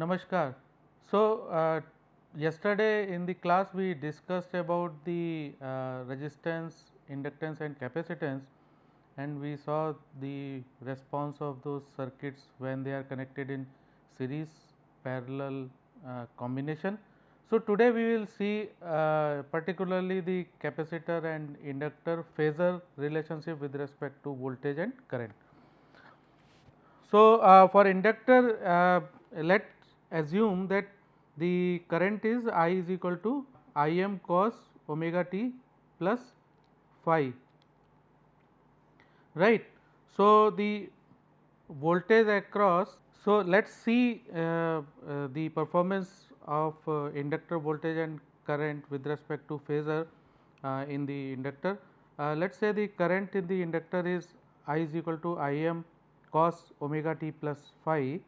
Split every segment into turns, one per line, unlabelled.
Namaskar. Yesterday in the class we discussed about the resistance, inductance and capacitance, and we saw the response of those circuits when they are connected in series, parallel, combination. So, today we will see particularly the capacitor and inductor phasor relationship with respect to voltage and current. So, for inductor, let us assume that the current is I is equal to I m cos omega t plus phi, right. So, the voltage across. So, let us see the performance of inductor voltage and current with respect to phasor in the inductor. Let us say the current in the inductor is I is equal to I m cos omega t plus phi.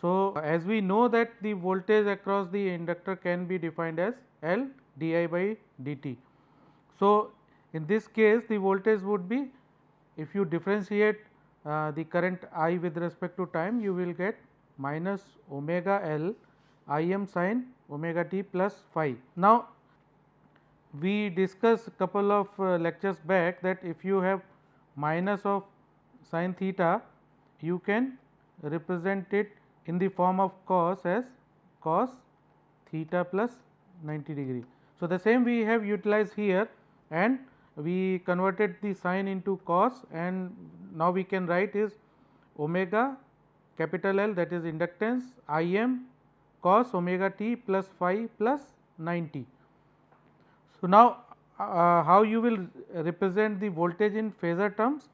So, as we know that the voltage across the inductor can be defined as L di by dt. So, in this case the voltage would be, if you differentiate the current I with respect to time, you will get minus omega L I m sin omega t plus phi. Now, we discussed couple of lectures back that if you have minus of sin theta, you can represent it in the form of cos as cos theta plus 90 degree. So, the same we have utilized here, and we converted the sin into cos, and now we can write is omega capital L, that is inductance, I m cos omega t plus phi plus 90. So, now how you will represent the voltage in phasor terms?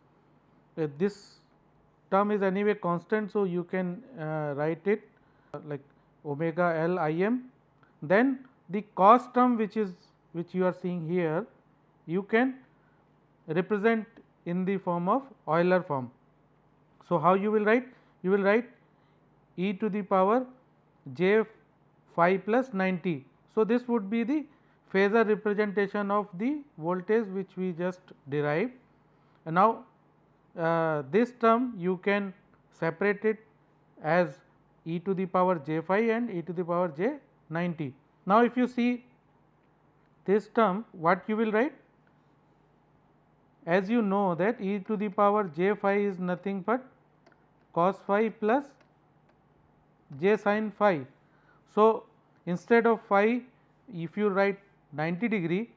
This term is anyway constant. So, you can write it like omega L I m, then the cos term which you are seeing here, you can represent in the form of Euler form. So, how you will write? You will write e to the power j phi plus 90. So, this would be the phasor representation of the voltage which we just derived. And now, this term you can separate it as e to the power j phi and e to the power j 90. Now, if you see this term, what you will write? As you know that e to the power j phi is nothing but cos phi plus j sin phi. So, instead of phi, if you write 90 degree,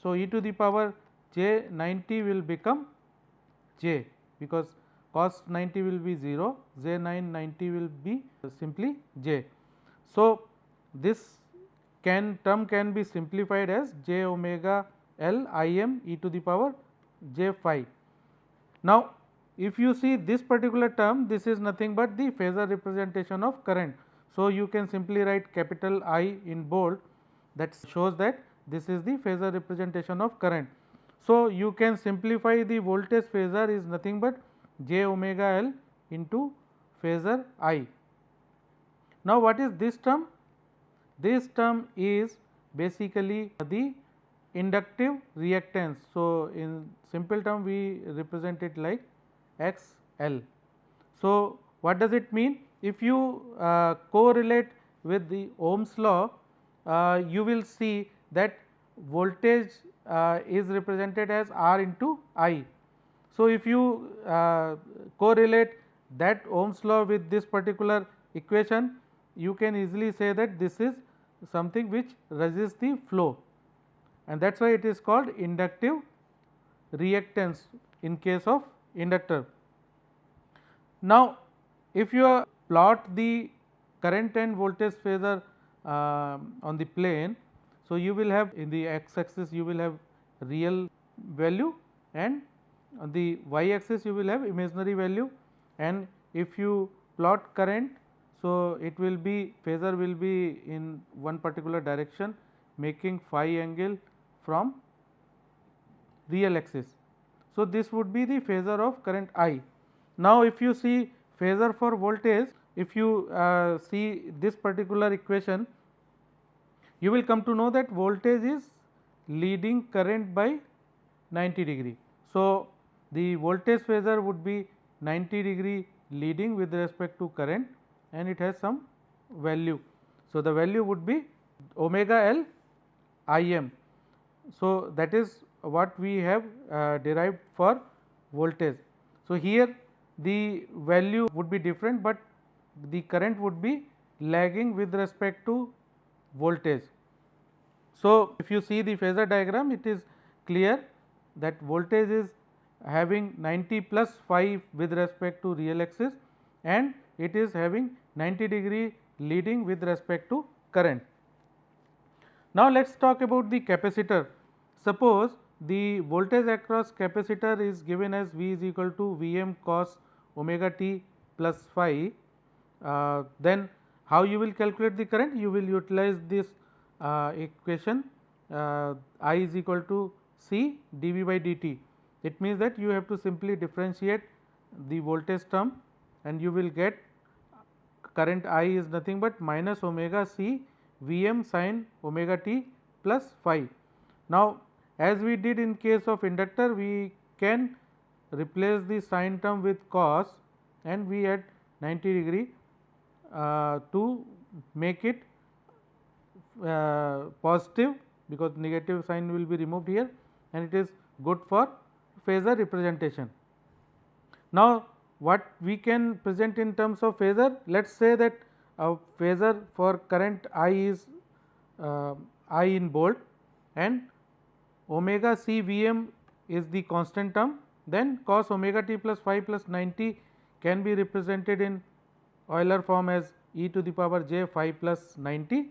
so e to the power j 90 will become j, because cos 90 will be 0, j 90 will be simply j. So, this term can be simplified as j omega L I m e to the power j phi. Now, if you see this particular term, this is nothing but the phasor representation of current. So, you can simply write capital I in bold, that shows that this is the phasor representation of current. So, you can simplify the voltage phasor is nothing but j omega L into phasor I. Now, what is this term? This term is basically the inductive reactance. So, in simple term we represent it like X L. So, what does it mean? If you correlate with the Ohm's law, you will see that voltage is represented as R into I. So, if you correlate that Ohm's law with this particular equation, you can easily say that this is something which resists the flow, and that is why it is called inductive reactance in case of inductor. Now, if you plot the current and voltage phasor on the plane, so you will have in the x axis you will have real value, and on the y axis you will have imaginary value, and if you plot current, so it will be phasor will be in one particular direction, making phi angle from real axis. So, this would be the phasor of current I. Now, if you see phasor for voltage, if you see this particular equation, you will come to know that voltage is leading current by 90 degree. So, the voltage phasor would be 90 degree leading with respect to current, and it has some value. So, the value would be omega L Im. So, that is what we have derived for voltage. So, here the value would be different, but the current would be lagging with respect to voltage. So, if you see the phasor diagram, it is clear that voltage is having 90 plus phi with respect to real axis, and it is having 90 degree leading with respect to current. Now, let us talk about the capacitor. Suppose the voltage across capacitor is given as V is equal to Vm cos omega t plus phi, then how you will calculate the current? You will utilize this equation I is equal to C dV by dt. It means that you have to simply differentiate the voltage term, and you will get current I is nothing but minus omega C Vm sin omega t plus phi. Now, as we did in case of inductor, we can replace the sin term with cos, and we add 90 degree to make it positive, because negative sign will be removed here, and it is good for phasor representation. Now, what we can present in terms of phasor? Let us say that a phasor for current I is I in bold, and omega C Vm is the constant term, then cos omega t plus phi plus 90 can be represented in Euler form as e to the power j phi plus 90,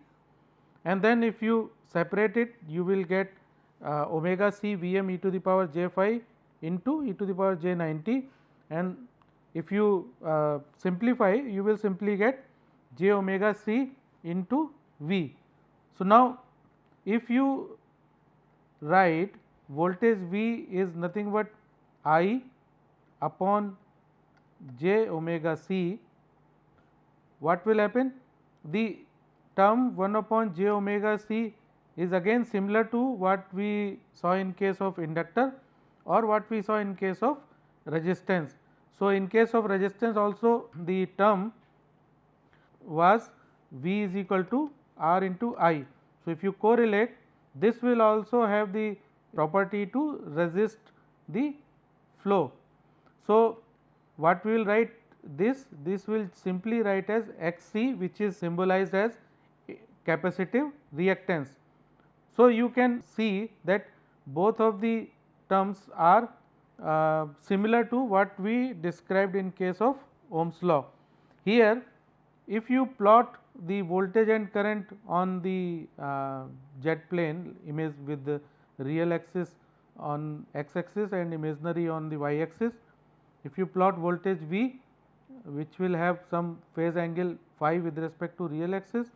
and then if you separate it, you will get omega C Vm e to the power j phi into e to the power j 90, and if you simplify, you will simply get j omega C into V. So, now if you write voltage V is nothing but I upon j omega C, what will happen? The term 1 upon j omega C is again similar to what we saw in case of inductor or what we saw in case of resistance. So, in case of resistance also the term was V is equal to R into I. So, if you correlate, this will also have the property to resist the flow. So, what we will write this will simply write as Xc, which is symbolized as capacitive reactance. So, you can see that both of the terms are similar to what we described in case of Ohm's law. Here, if you plot the voltage and current on the z plane image with the real axis on x axis and imaginary on the y axis, if you plot voltage V, which will have some phase angle phi with respect to real axis,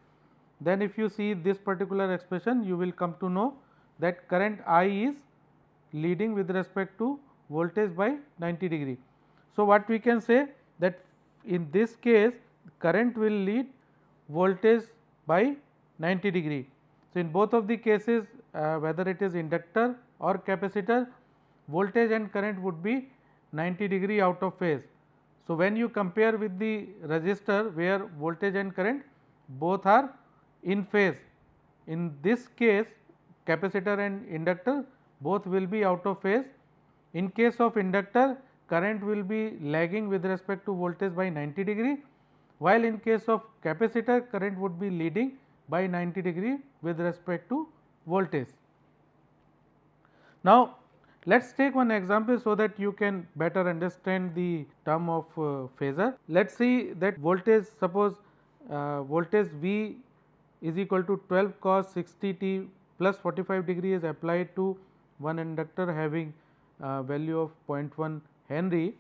then if you see this particular expression, you will come to know that current I is leading with respect to voltage by 90 degree. So, what we can say that in this case current will lead voltage by 90 degree. So, in both of the cases, whether it is inductor or capacitor, voltage and current would be 90 degree out of phase. So, when you compare with the resistor where voltage and current both are in phase, in this case capacitor and inductor both will be out of phase. In case of inductor, current will be lagging with respect to voltage by 90 degree, while in case of capacitor current would be leading by 90 degree with respect to voltage. Now, let us take one example so that you can better understand the term of phasor. Let us see that voltage, suppose voltage V is equal to 12 cos 60 t plus 45 degree is applied to one inductor having value of 0.1 Henry.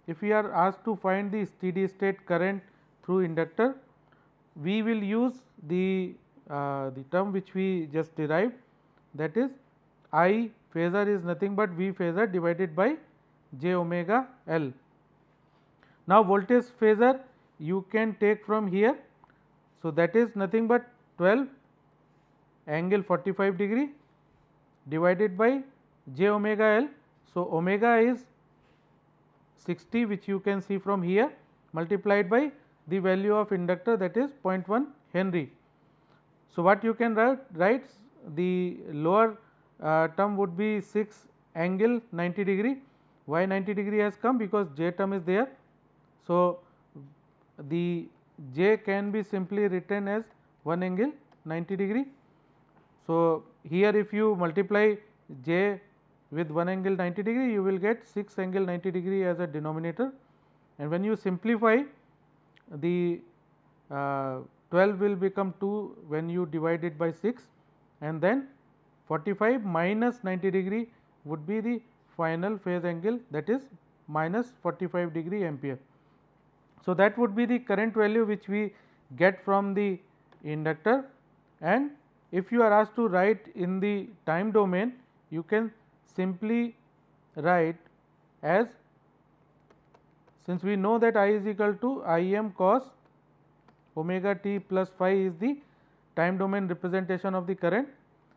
If we are asked to find the steady state current through inductor, we will use the term which we just derived, that is I phasor is nothing but V phasor divided by j omega L. Now, voltage phasor you can take from here. So, that is nothing but 12 angle 45 degree divided by j omega L. So, omega is 60, which you can see from here, multiplied by the value of inductor, that is 0.1 Henry. So, what you can write the lower term would be 6 angle 90 degree. Why 90 degree has come? Because J term is there. So, the J can be simply written as 1 angle 90 degree. So, here if you multiply J with 1 angle 90 degree, you will get 6 angle 90 degree as a denominator, and when you simplify, the 12 will become 2 when you divide it by 6, and then 45 minus 90 degree would be the final phase angle, that is minus 45 degree ampere. So, that would be the current value which we get from the inductor, and if you are asked to write in the time domain, you can simply write as, since we know that I is equal to I m cos omega t plus phi is the time domain representation of the current.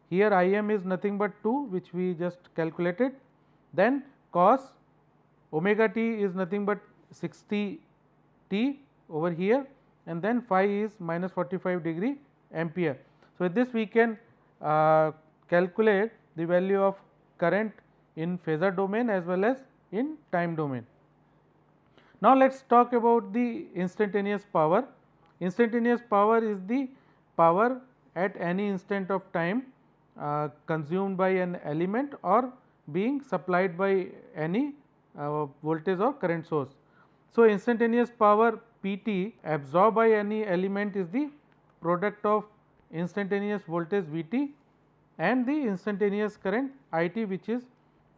Here I m is nothing but 2, which we just calculated, then cos omega t is nothing but 60 t over here, and then phi is minus 45 degree ampere. So, with this we can calculate the value of current in phasor domain as well as in time domain. Now, let us talk about the instantaneous power. Instantaneous power is the power at any instant of time consumed by an element or being supplied by any voltage or current source. So, instantaneous power P t absorbed by any element is the product of instantaneous voltage V t and the instantaneous current I t which is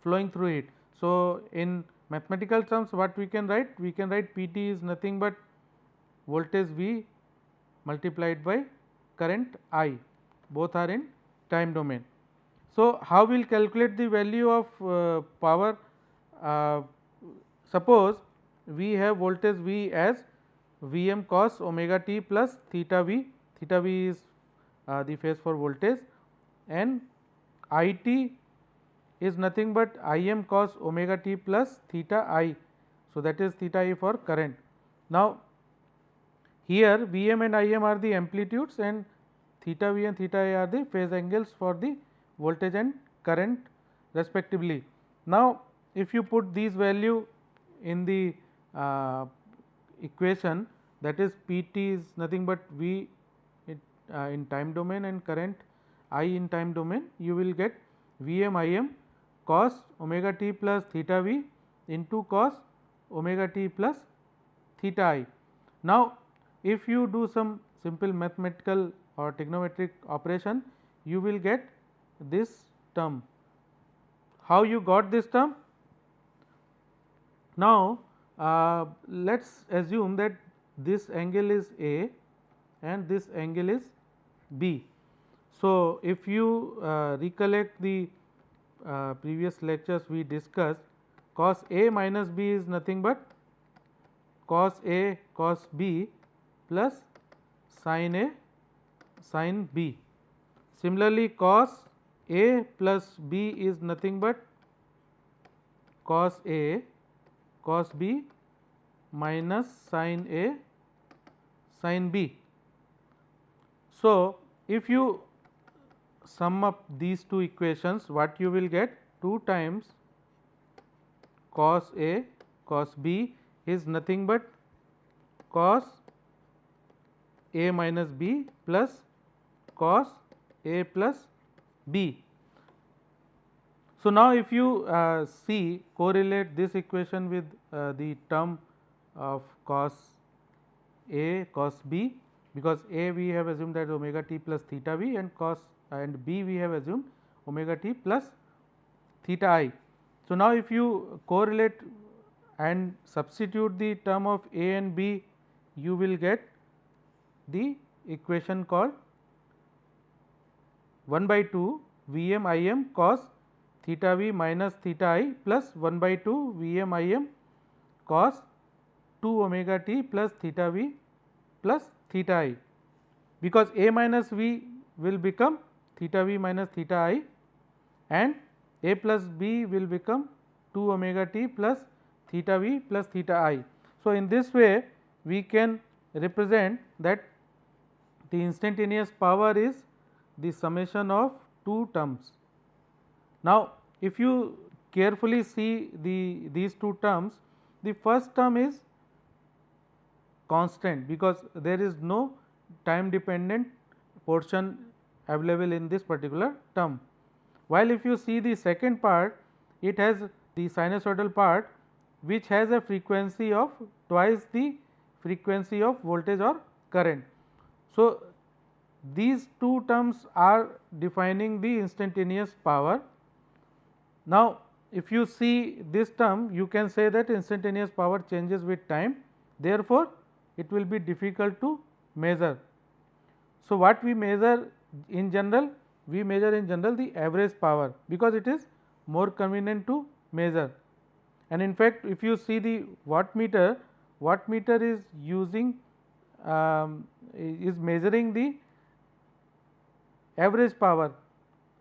flowing through it. So, in mathematical terms, what we can write? We can write P t is nothing but voltage V multiplied by current I, both are in time domain. So, how we will calculate the value of power? Suppose we have voltage V as V m cos omega t plus theta V is the phase for voltage, and I t is nothing but I m cos omega t plus theta I. So, that is theta I for current. Now, here V m and I m are the amplitudes and theta V and theta I are the phase angles for the voltage and current respectively. Now, if you put these value in the equation, that is P t is nothing but V in time domain and current I in time domain, you will get V m I m cos omega t plus theta V into cos omega t plus theta I. Now, if you do some simple mathematical or trigonometric operation, you will get this term. How you got this term? Now, let us assume that this angle is A and this angle is B. So, if you recollect the previous lectures, we discussed cos A minus B is nothing but cos A cos B plus sin A sin B. Similarly, cos A plus B is nothing but cos A cos B minus sin A sin B. So, if you sum up these two equations, what you will get? 2 times cos A cos B is nothing but cos A minus B plus cos A plus B. So, now if you see, correlate this equation with the term of cos A cos B, because A we have assumed that omega t plus theta V and cos and B we have assumed omega t plus theta I. So, now if you correlate and substitute the term of A and B, you will get the equation called 1 by 2 V m I m cos theta V minus theta I plus 1 by 2 V m I m cos 2 omega t plus theta V plus theta I, because A minus V will become theta V minus theta I and A plus B will become 2 omega t plus theta V plus theta I. So, in this way we can represent that the instantaneous power is the summation of two terms. Now, if you carefully see these two terms, the first term is constant because there is no time dependent portion available in this particular term. While if you see the second part, it has the sinusoidal part which has a frequency of twice the frequency of voltage or current. So, these two terms are defining the instantaneous power. Now, if you see this term, you can say that instantaneous power changes with time, therefore, it will be difficult to measure. So, what we measure in general? We measure in general the average power because it is more convenient to measure. And in fact, if you see the wattmeter is using is measuring the average power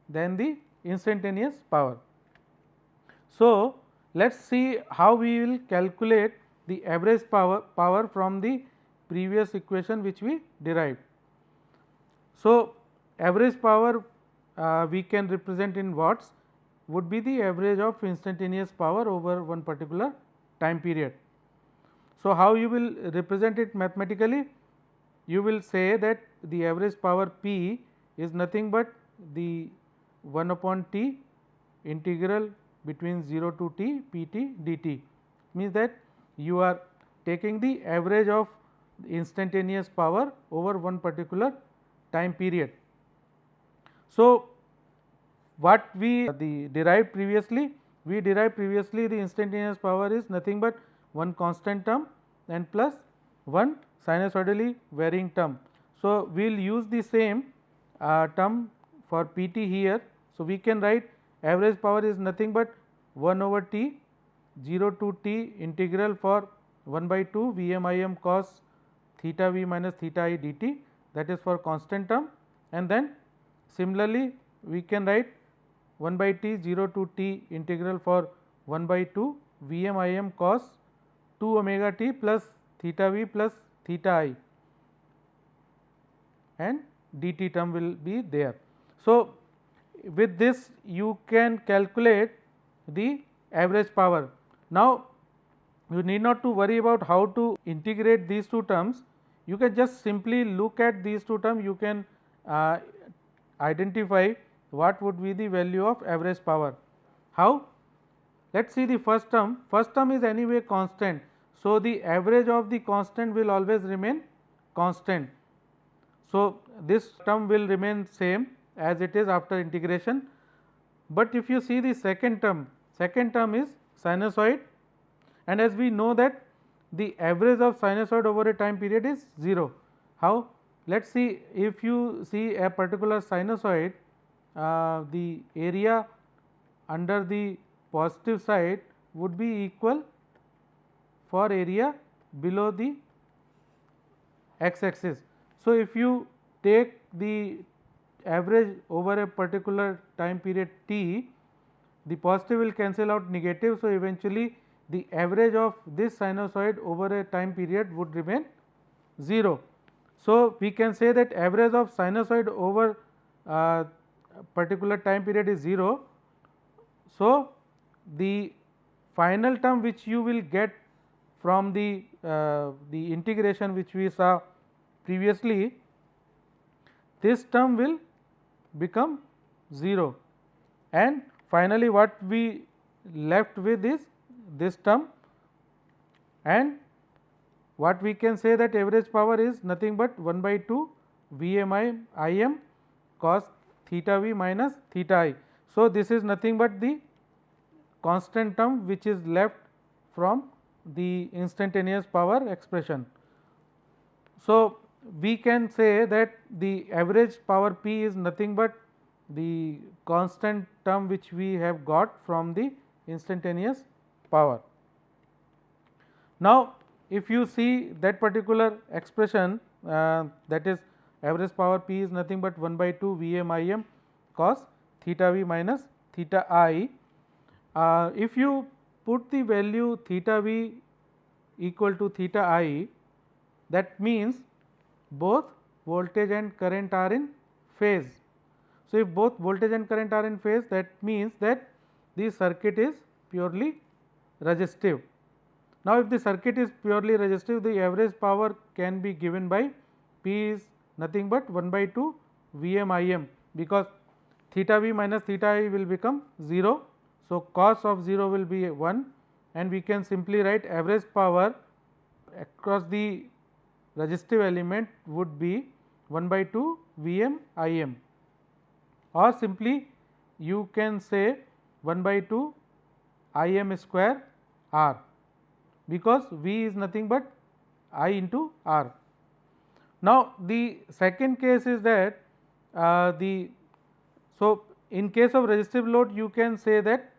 than the instantaneous power. So, let us see how we will calculate the average power from the previous equation which we derived. So, average power we can represent in watts would be the average of instantaneous power over one particular time period. So, how you will represent it mathematically? You will say that the average power P is nothing but the 1 upon T integral between 0 to T Pt dt, means that you are taking the average of instantaneous power over one particular time period. So, what we derived previously? We derived previously the instantaneous power is nothing but one constant term and plus one sinusoidally varying term. So, we will use the same term for Pt here. So, we can write average power is nothing but 1 over T 0 to T integral for 1 by 2 Vm Im cos theta v minus theta I dt, that is for constant term, and then similarly we can write 1 by T 0 to T integral for 1 by 2 Vm Im cos 2 omega t plus theta v plus theta I, and dt term will be there. So, with this you can calculate the average power. Now, you need not to worry about how to integrate these two terms. You can just simply look at these two terms, you can identify what would be the value of average power. How? Let us see the first term. First term is anyway constant. So, the average of the constant will always remain constant. So, this term will remain same as it is after integration. But if you see the second term is sinusoid, and as we know that the average of sinusoid over a time period is 0. How? Let us see, if you see a particular sinusoid, the area under the positive side would be equal for area below the x axis. So, if you take the average over a particular time period t, the positive will cancel out negative. So, eventually the average of this sinusoid over a time period would remain 0. So, we can say that average of sinusoid over particular time period is 0. So, the final term which you will get from the integration which we saw previously, this term will become 0, and finally what we left with is this term, and what we can say that average power is nothing but 1 by 2 Vm Im cos theta v minus theta I. So, this is nothing but the constant term which is left from the instantaneous power expression. So, we can say that the average power P is nothing but the constant term which we have got from the instantaneous power. Now, if you see that particular expression, that is average power P is nothing but 1 by 2 Vm Im cos theta v minus theta I. If you put the value theta v equal to theta I, that means both voltage and current are in phase. So, if both voltage and current are in phase, that means that the circuit is purely resistive. Now, if the circuit is purely resistive, the average power can be given by P is nothing but 1 by 2 Vm Im, because theta V minus theta I will become 0. So, cos of 0 will be 1, and we can simply write average power across the resistive element would be 1 by 2 Vm Im, or simply you can say 1 by 2 Im square R, because V is nothing but I into R. Now, the second case is that so in case of resistive load, you can say that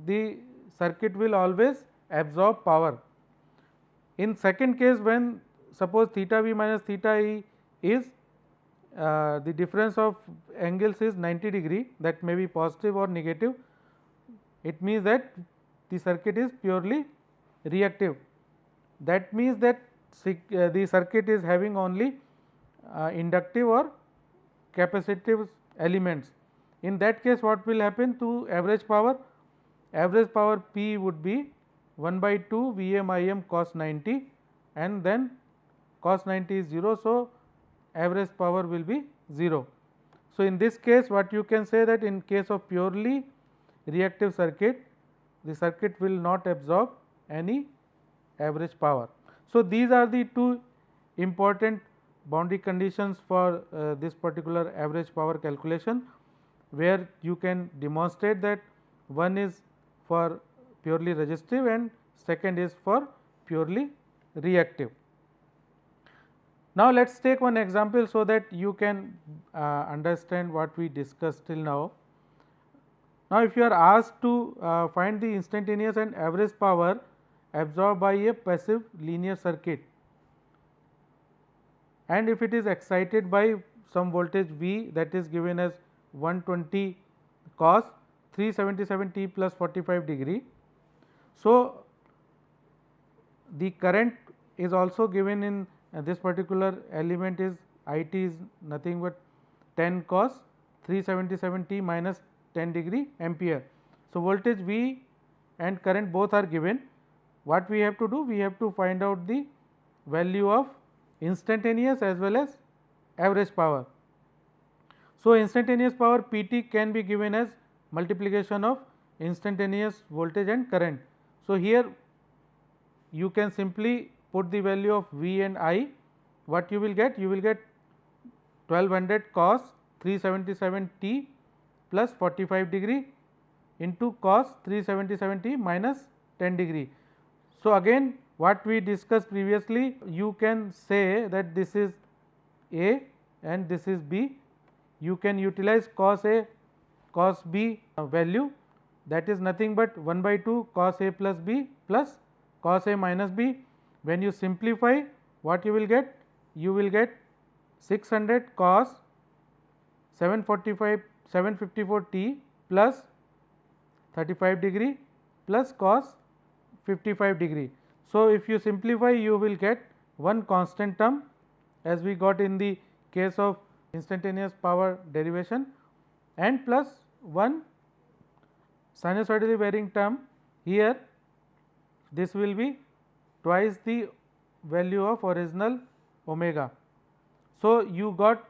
the circuit will always absorb power. In second case, when suppose theta V minus theta I is the difference of angles is 90 degree, that may be positive or negative, it means that the circuit is purely reactive. That means that the circuit is having only inductive or capacitive elements. In that case, what will happen to average power? Average power P would be 1 by 2 Vm Im cos 90, and then cos 90 is 0. So, average power will be 0. So, in this case, what you can say that in case of purely reactive circuit, the circuit will not absorb any average power. So, these are the two important boundary conditions for this particular average power calculation, where you can demonstrate that one is for purely resistive and second is for purely reactive. Now, let us take one example so that you can understand what we discussed till now. Now, if you are asked to find the instantaneous and average power absorbed by a passive linear circuit, and if it is excited by some voltage V, that is given as 120 cos 377 t plus 45 degree. So, the current is also given in this particular element is I t is nothing but 10 cos 377 t minus 10 degree ampere. So, voltage V and current both are given. What we have to do? We have to find out the value of instantaneous as well as average power. So, instantaneous power P t can be given as multiplication of instantaneous voltage and current. So, here you can simply put the value of V and I. What you will get? You will get 1200 cos 377 t plus 45 degree into cos 377 t minus 10 degree. So, again what we discussed previously, you can say that this is A and this is B. You can utilize cos A cos B value, that is nothing but 1 by 2 cos A plus B plus cos A minus B. When you simplify, what you will get? You will get 600 cos 754 t plus 35 degree plus cos 55 degree. So, if you simplify, you will get one constant term, as we got in the case of instantaneous power derivation, and plus one sinusoidally varying term. Here this will be twice the value of original omega. So, you got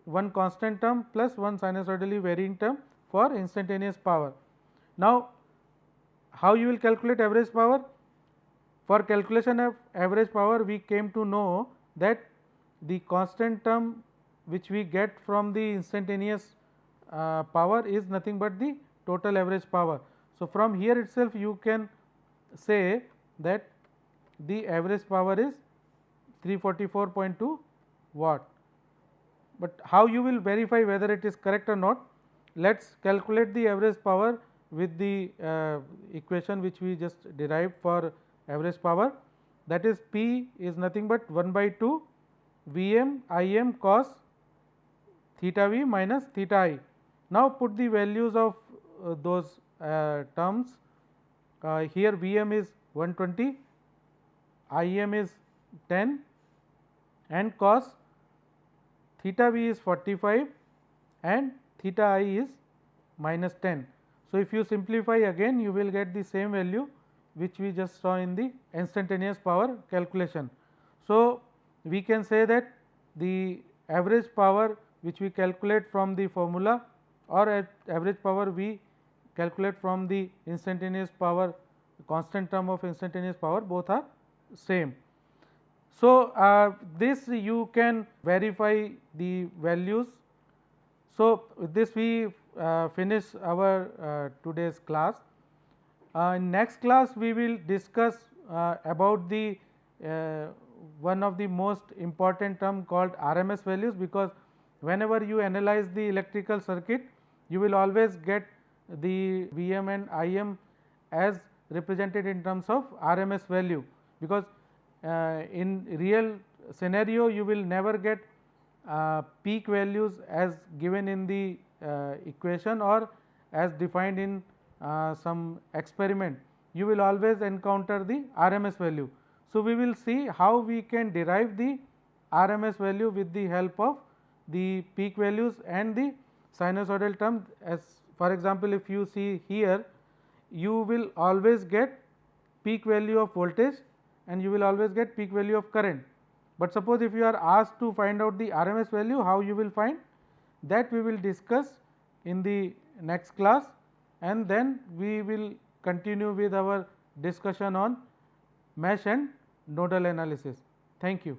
one constant term plus one sinusoidally varying term for instantaneous power. Now, how you will calculate average power? For calculation of average power, we came to know that the constant term which we get from the instantaneous power is nothing but the total average power. So, from here itself you can say that the average power is 344.2 watt. But how you will verify whether it is correct or not? Let us calculate the average power with the equation which we just derived for average power, that is P is nothing but 1 by 2 Vm Im cos theta V minus theta I. Now, put the values of those terms. Here Vm is 120, Im is 10, and cos theta v is 45 and theta I is minus 10. So, if you simplify again, you will get the same value which we just saw in the instantaneous power calculation. So, we can say that the average power which we calculate from the formula or average power we calculate from the instantaneous power, constant term of instantaneous power, both are same. So, this you can verify the values. So, with this we finish our today's class. In next class we will discuss about the one of the most important term called RMS values, because whenever you analyze the electrical circuit, you will always get the Vm and Im as represented in terms of RMS value, because in real scenario you will never get peak values as given in the equation or as defined in some experiment. You will always encounter the RMS value. So, we will see how we can derive the RMS value with the help of the peak values and the sinusoidal term. As for example, if you see here, you will always get peak value of voltage and you will always get peak value of current. But suppose if you are asked to find out the RMS value, how you will find, that we will discuss in the next class, and then we will continue with our discussion on mesh and nodal analysis. Thank you.